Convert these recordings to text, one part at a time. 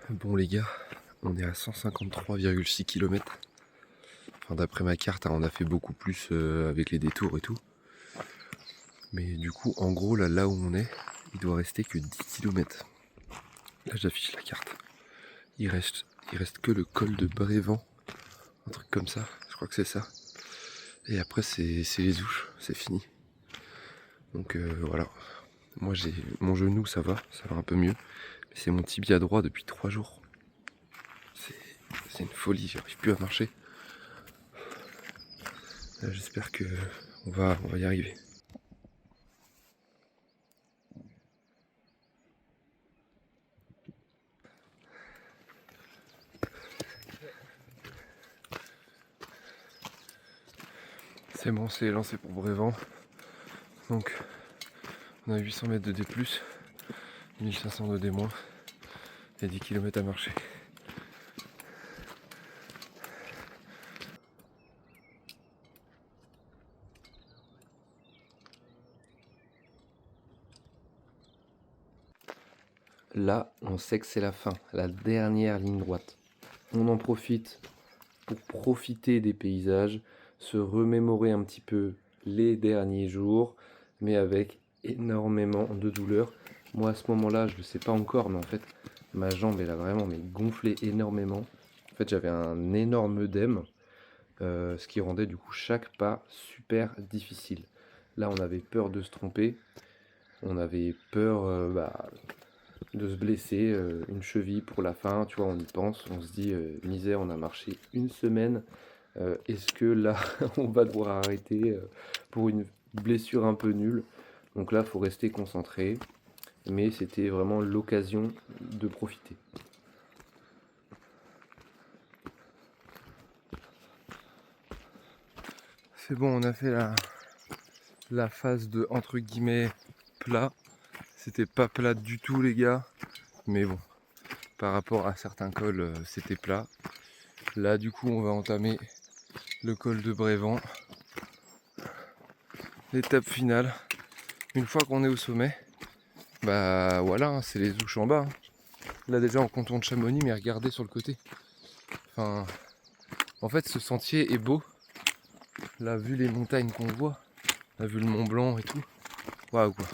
Bon les gars, on est à 153,6 km. Enfin d'après ma carte, hein, on a fait beaucoup plus avec les détours et tout. Mais du coup, en gros, là où on est, il doit rester que 10 km. Là j'affiche la carte. Il reste que le col de Brévent, un truc comme ça, je crois que c'est ça. Et après c'est les Ouches, c'est fini. Donc voilà. Moi j'ai mon genou, ça va un peu mieux. Mais c'est mon tibia droit depuis 3 jours. C'est une folie, j'arrive plus à marcher. Là, j'espère que on va y arriver. C'est bon, c'est lancé pour Brévent. Donc on a 800 mètres de D+, 1500 de D-, et 10 km à marcher. Là, on sait que c'est la fin, la dernière ligne droite. On en profite pour profiter des paysages, se remémorer un petit peu les derniers jours, mais avec énormément de douleur. Moi, à ce moment-là, je ne le sais pas encore, mais en fait, ma jambe, elle a vraiment gonflé énormément. En fait, j'avais un énorme œdème, ce qui rendait du coup chaque pas super difficile. Là, on avait peur de se tromper, on avait peur de se blesser, une cheville pour la fin, tu vois, on y pense, on se dit, misère, on a marché une semaine, est-ce que là, on va devoir arrêter pour une blessure un peu nulle? Donc là, il faut rester concentré, mais c'était vraiment l'occasion de profiter. C'est bon, on a fait la phase de entre guillemets plat. C'était pas plat du tout les gars, mais bon, par rapport à certains cols, c'était plat. Là du coup on va entamer le col de Brévent, l'étape finale. Une fois qu'on est au sommet, bah voilà, hein, c'est les Ouches en bas. Hein. Là déjà on contourne Chamonix, mais regardez sur le côté. Enfin, en fait ce sentier est beau. Là vu les montagnes qu'on voit, là vu le Mont Blanc et tout, waouh quoi.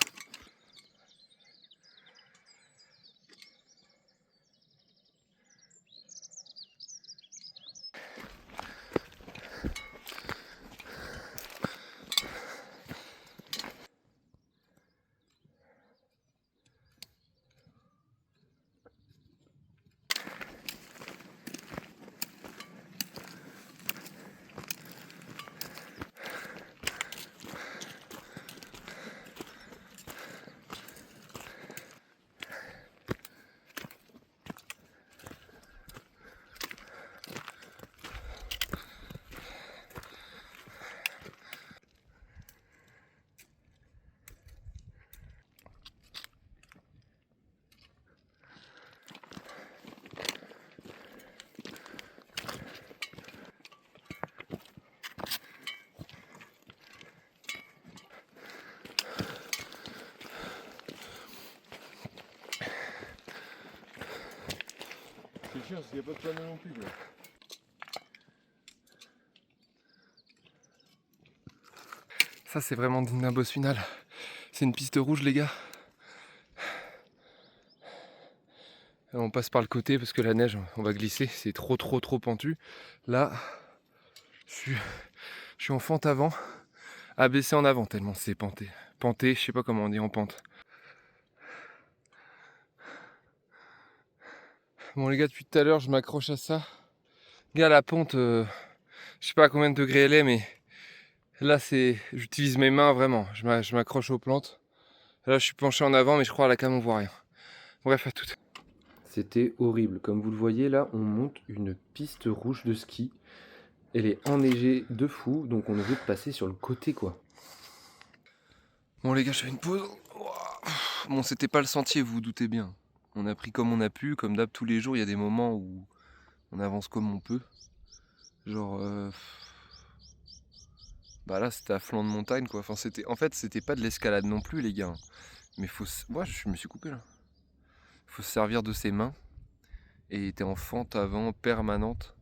C'est chiant, s'il n'y a pas de panneau non plus. Quoi. Ça c'est vraiment digne d'un boss final. C'est une piste rouge les gars. Là, on passe par le côté parce que la neige, on va glisser, c'est trop pentu. Là, je suis en fente avant, abaissé en avant tellement c'est penté. Penté, je sais pas comment on dit en pente. Bon les gars, depuis tout à l'heure, je m'accroche à ça. Regarde la pente, je sais pas à combien de degrés elle est, mais là j'utilise mes mains vraiment. Je m'accroche aux plantes. Là, je suis penché en avant, mais je crois à la cam on voit rien. Bref, à toutes. C'était horrible. Comme vous le voyez là, on monte une piste rouge de ski. Elle est enneigée de fou, donc on est obligé de passer sur le côté quoi. Bon les gars, je fais une pause. Bon, c'était pas le sentier, vous vous doutez bien. On a pris comme on a pu, comme d'hab tous les jours, il y a des moments où on avance comme on peut. Genre bah là c'était à flanc de montagne quoi. Enfin en fait c'était pas de l'escalade non plus les gars. Mais moi je me suis coupé là. Faut se servir de ses mains. et était en fente avant permanente.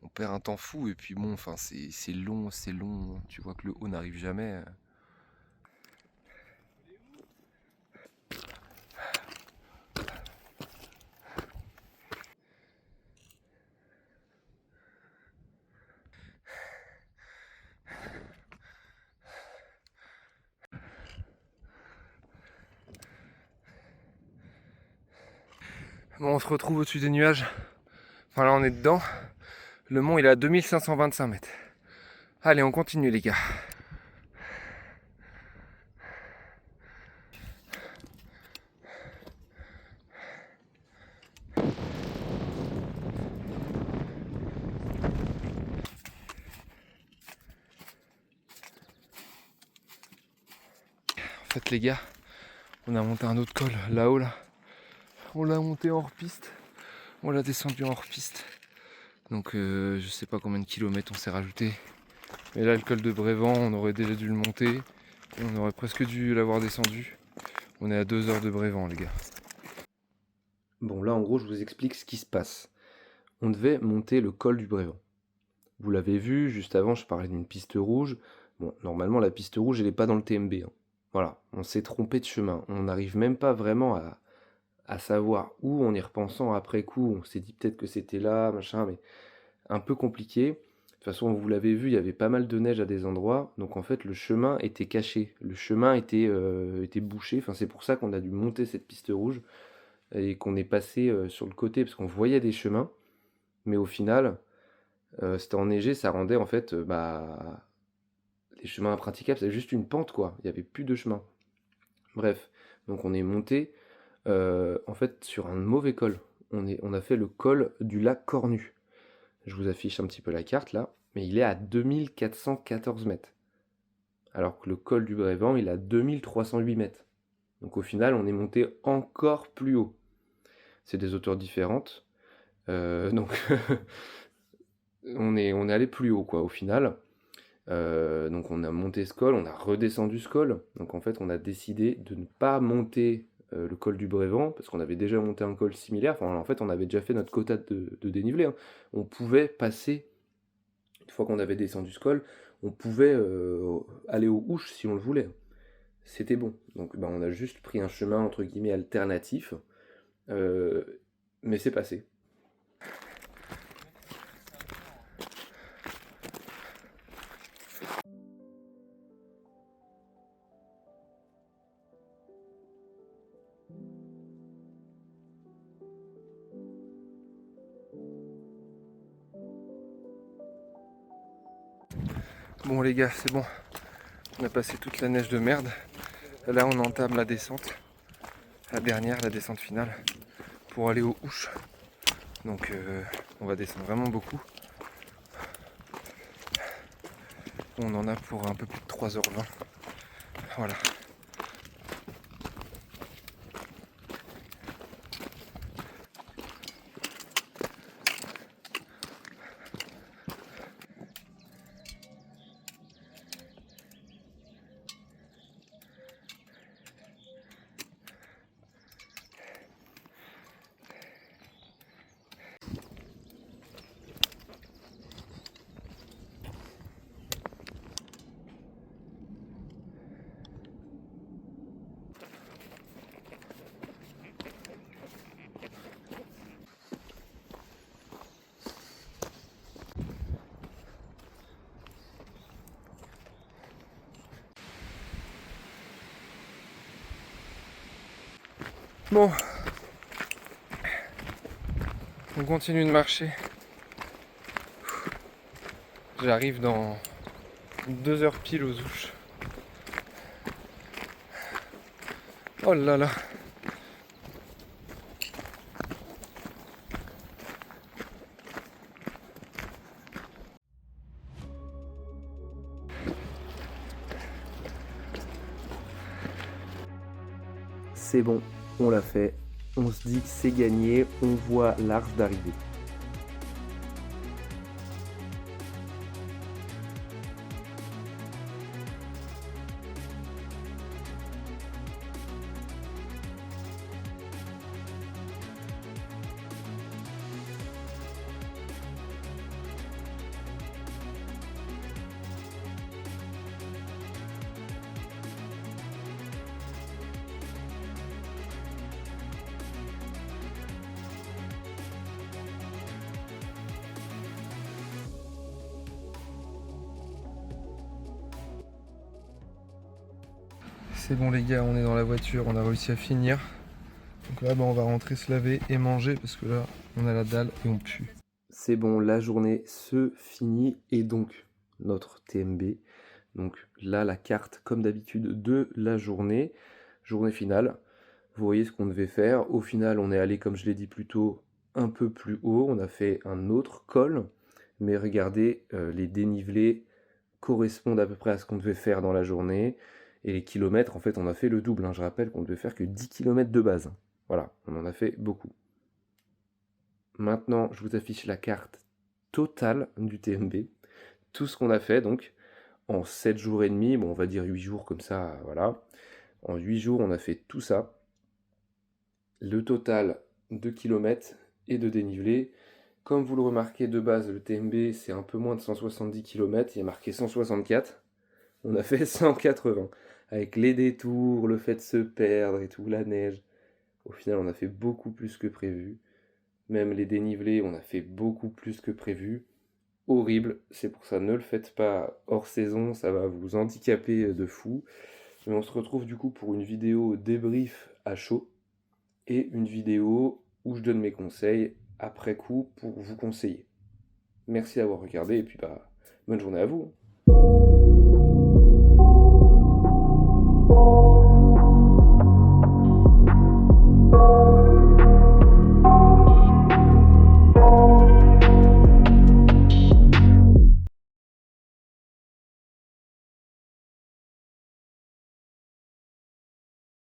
On perd un temps fou et puis bon, enfin c'est long, c'est long. Tu vois que le haut n'arrive jamais. Bon, on se retrouve au-dessus des nuages. Enfin là on est dedans. Le mont il est à 2525 mètres. Allez, on continue les gars. En fait les gars, on a monté un autre col là-haut là. On l'a monté hors piste. On l'a descendu hors piste. Donc je sais pas combien de kilomètres on s'est rajouté. Mais là le col de Brévent, on aurait déjà dû le monter. Et on aurait presque dû l'avoir descendu. On est à 2 heures de Brévent les gars. Bon là en gros je vous explique ce qui se passe. On devait monter le col du Brévent. Vous l'avez vu, juste avant je parlais d'une piste rouge. Bon, normalement la piste rouge elle n'est pas dans le TMB. Hein. Voilà, on s'est trompé de chemin. On n'arrive même pas vraiment à savoir où, en y repensant après coup. On s'est dit peut-être que c'était là, machin, mais un peu compliqué. De toute façon, vous l'avez vu, il y avait pas mal de neige à des endroits. Donc en fait, le chemin était caché. Le chemin était bouché. Enfin, c'est pour ça qu'on a dû monter cette piste rouge et qu'on est passé sur le côté parce qu'on voyait des chemins. Mais au final, c'était enneigé, ça rendait en fait les chemins impraticables. C'est juste une pente quoi. Il n'y avait plus de chemin. Bref, donc on est monté en fait sur un mauvais col. On a fait le col du lac Cornu. Je vous affiche un petit peu la carte là, mais il est à 2414 mètres. Alors que le col du Brévent, il est à 2308 mètres. Donc au final, on est monté encore plus haut. C'est des hauteurs différentes. Donc on est allé plus haut quoi au final. Donc on a monté ce col, on a redescendu ce col. Donc en fait, on a décidé de ne pas monter le col du Brévent, parce qu'on avait déjà monté un col similaire. Enfin, en fait, on avait déjà fait notre quota de dénivelé. Hein. On pouvait passer, une fois qu'on avait descendu ce col, on pouvait aller aux Ouches si on le voulait. C'était bon. Donc on a juste pris un chemin entre guillemets alternatif, mais c'est passé. Bon les gars, c'est bon. On a passé toute la neige de merde. Là on entame la descente. La dernière, la descente finale. Pour aller aux Ouches. Donc on va descendre vraiment beaucoup. On en a pour un peu plus de 3h20. Voilà. Bon, on continue de marcher. J'arrive dans 2 heures pile aux Ouches. Oh là là. C'est bon, on l'a fait. On se dit que c'est gagné, on voit l'arche d'arrivée. C'est bon les gars, on est dans la voiture, on a réussi à finir. Donc là on va rentrer se laver et manger parce que là on a la dalle et on pue. C'est bon, la journée se finit et donc notre TMB. Donc là, la carte, comme d'habitude, de la journée. Journée finale. Vous voyez ce qu'on devait faire. Au final, on est allé, comme je l'ai dit plus tôt, un peu plus haut. On a fait un autre col. Mais regardez, les dénivelés correspondent à peu près à ce qu'on devait faire dans la journée. Et les kilomètres, en fait, on a fait le double, hein. Je rappelle qu'on devait faire que 10 kilomètres de base. Voilà, on en a fait beaucoup. Maintenant, je vous affiche la carte totale du TMB. Tout ce qu'on a fait, donc, en 7 jours et demi, bon, on va dire 8 jours comme ça, voilà. En 8 jours, on a fait tout ça. Le total de kilomètres et de dénivelé. Comme vous le remarquez de base, le TMB, c'est un peu moins de 170 km. Il y a marqué 164. On a fait 180. Avec les détours, le fait de se perdre et tout, la neige. Au final, on a fait beaucoup plus que prévu. Même les dénivelés, on a fait beaucoup plus que prévu. Horrible, c'est pour ça, ne le faites pas hors saison, ça va vous handicaper de fou. Mais on se retrouve du coup pour une vidéo débrief à chaud et une vidéo où je donne mes conseils après coup pour vous conseiller. Merci d'avoir regardé et puis bah bonne journée à vous.